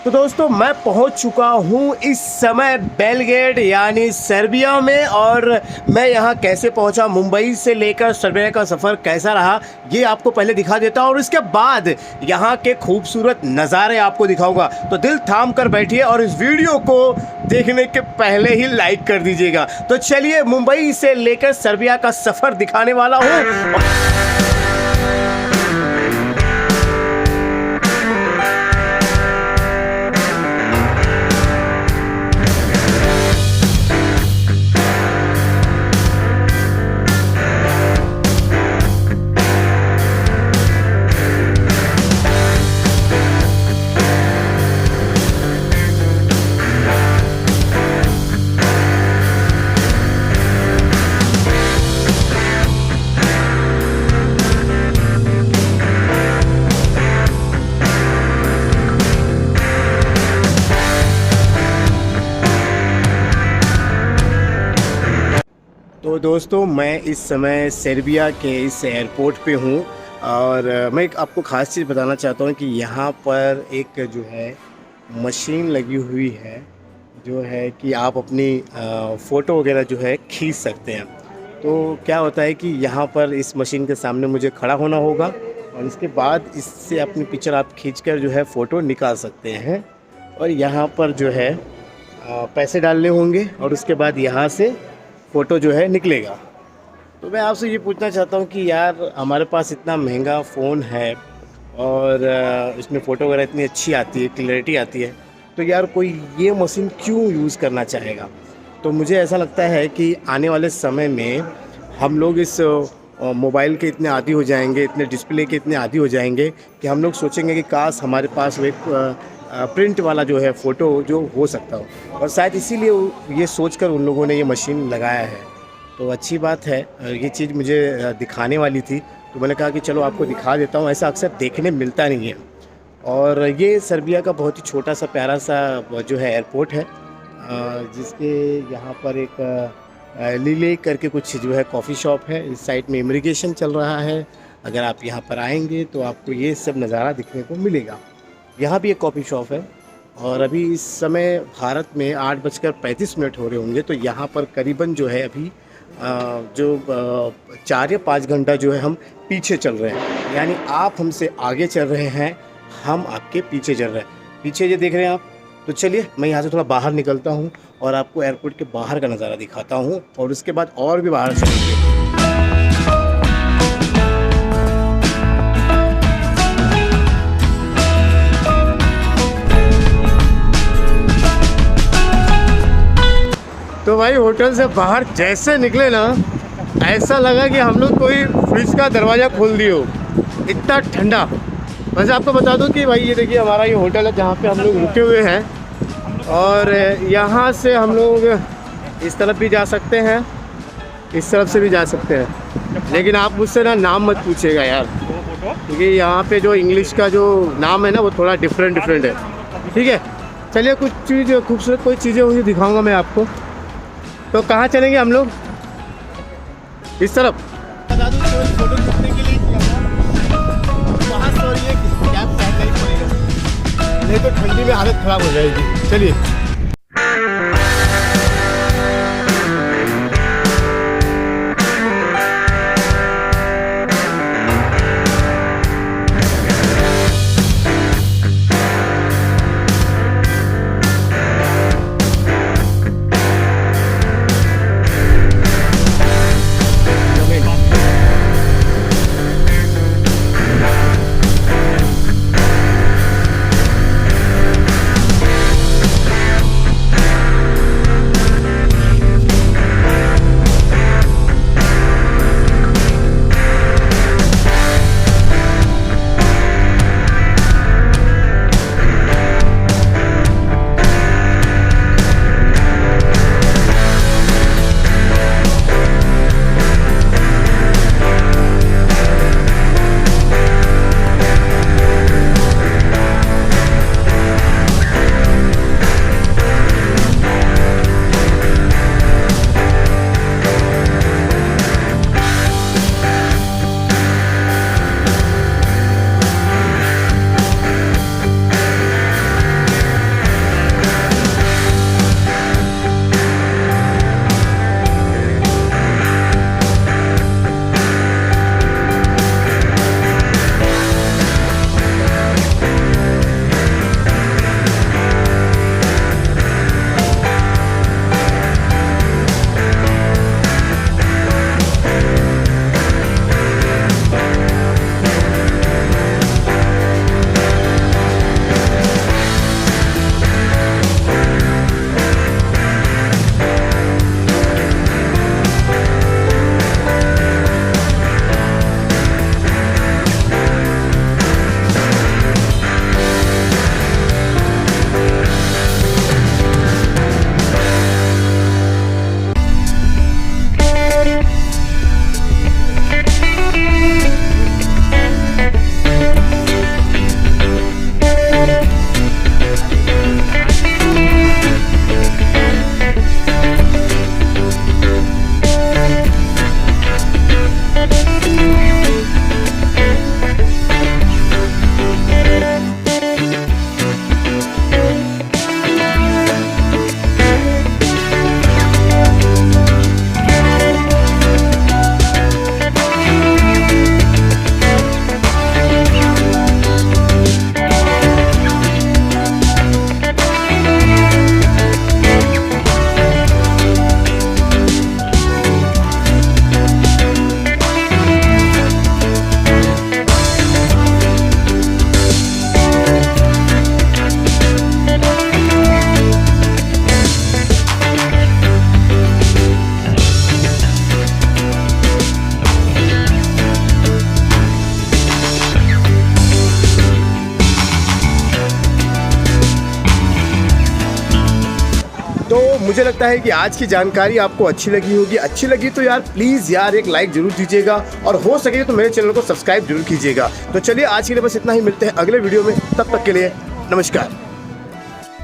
तो दोस्तों मैं पहुंच चुका हूं इस समय बेलग्रेड यानी सर्बिया में। और मैं यहां कैसे पहुंचा, मुंबई से लेकर सर्बिया का सफ़र कैसा रहा, ये आपको पहले दिखा देता हूं और उसके बाद यहां के खूबसूरत नज़ारे आपको दिखाऊंगा। तो दिल थाम कर बैठिए और इस वीडियो को देखने के पहले ही लाइक कर दीजिएगा। तो चलिए मुंबई से लेकर सर्बिया का सफ़र दिखाने वाला हूँ। तो दोस्तों मैं इस समय सर्बिया के इस एयरपोर्ट पे हूँ और मैं एक आपको ख़ास चीज़ बताना चाहता हूँ कि यहाँ पर एक जो है मशीन लगी हुई है, जो है कि आप अपनी फ़ोटो वगैरह जो है खींच सकते हैं। तो क्या होता है कि यहाँ पर इस मशीन के सामने मुझे खड़ा होना होगा और इसके बाद इससे अपनी पिक्चर आप खींचकर जो है फ़ोटो निकाल सकते हैं। और यहाँ पर जो है पैसे डालने होंगे और उसके बाद यहाँ से फ़ोटो जो है निकलेगा। तो मैं आपसे ये पूछना चाहता हूँ कि यार हमारे पास इतना महंगा फ़ोन है और इसमें फ़ोटो वगैरह इतनी अच्छी आती है, क्लैरिटी आती है, तो यार कोई ये मशीन क्यों यूज़ करना चाहेगा। तो मुझे ऐसा लगता है कि आने वाले समय में हम लोग इस मोबाइल के इतने आदी हो जाएंगे, इतने डिस्प्ले के इतने आदी हो जाएंगे कि हम लोग सोचेंगे कि काश हमारे पास वो एक प्रिंट वाला जो है फ़ोटो जो हो सकता हो। और शायद इसीलिए ये सोचकर उन लोगों ने ये मशीन लगाया है। तो अच्छी बात है, ये चीज़ मुझे दिखाने वाली थी तो मैंने कहा कि चलो आपको दिखा देता हूँ, ऐसा अक्सर देखने मिलता नहीं है। और ये सर्बिया का बहुत ही छोटा सा प्यारा सा जो है एयरपोर्ट है, जिसके यहाँ पर एक लीले करके कुछ जो है कॉफ़ी शॉप है। इस साइड में इमिग्रेशन चल रहा है। अगर आप यहाँ पर आएंगे तो आपको ये सब नज़ारा दिखने को मिलेगा। यहाँ भी एक कॉफ़ी शॉप है और अभी इस समय भारत में 8:35 हो रहे होंगे। तो यहाँ पर करीबन जो है अभी जो 4 या 5 घंटा जो है हम पीछे चल रहे हैं, यानी आप हमसे आगे चल रहे हैं, हम आपके पीछे चल रहे हैं। पीछे ये देख रहे हैं आप। तो चलिए मैं यहाँ से थोड़ा बाहर निकलता हूँ और आपको एयरपोर्ट के बाहर का नज़ारा दिखाता हूँ और उसके बाद और भी बाहर चलेंगे। तो भाई होटल से बाहर जैसे निकले ना, ऐसा लगा कि हम लोग कोई फ्रिज का दरवाज़ा खोल दिए हो, इतना ठंडा। वैसे आपको बता दूं कि भाई ये देखिए हमारा ये होटल है जहाँ पे हम लोग रुके हुए हैं और यहाँ से हम लोग इस तरफ भी जा सकते हैं, इस तरफ से भी जा सकते हैं। लेकिन आप मुझसे ना नाम मत पूछिएगा यार, क्योंकि यहाँ पे जो इंग्लिश का जो नाम है ना वो थोड़ा डिफरेंट है। ठीक है, चलिए कुछ चीज़ खूबसूरत कोई चीज़ें होंगी दिखाऊँगा मैं आपको। तो कहाँ चलेंगे हम लोग? इस तरफ। बता दूँ फोटो खींचने के लिए वहाँ से ये कैब पहनना ही पड़ेगा, नहीं तो ठंडी में हालत ख़राब हो जाएगी। चलिए। तो मुझे लगता है कि आज की जानकारी आपको अच्छी लगी होगी। अच्छी लगी तो यार प्लीज़ यार एक लाइक जरूर दीजिएगा और हो सके तो मेरे चैनल को सब्सक्राइब जरूर कीजिएगा। तो चलिए आज के लिए बस इतना ही, मिलते हैं अगले वीडियो में, तब तक के लिए नमस्कार।